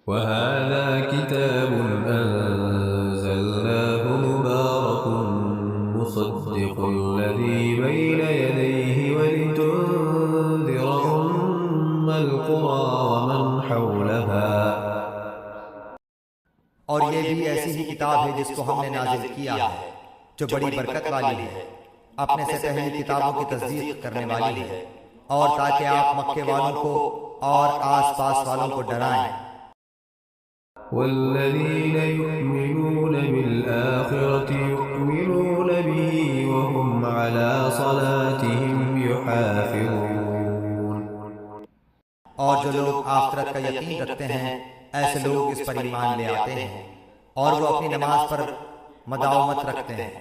وهذا كتاب أنزلناه مبارك مصدق الذي بين يديه ولتنذر أم القرى ومن حولها. اور یہ بھی ایسی ہی کتاب ہے جس کو ہم نے نازل کیا ہے جو بڑی برکت والی ہے، اپنے سے پہلی کتابوں کی تصدیق کرنے والی ہے، اور تاکہ آپ مکے والوں کو اور آس پاس والوں کو ڈرائیں۔ والذين يؤمنون بالآخرة يؤمنون به وهم على صلاتهم يحافظون. اور جو لوگ آخرت کا یقین رکھتے ہیں ایسے لوگ اس پر ایمان لے آتے ہیں اور وہ اپنی نماز پر مداومت رکھتے ہیں۔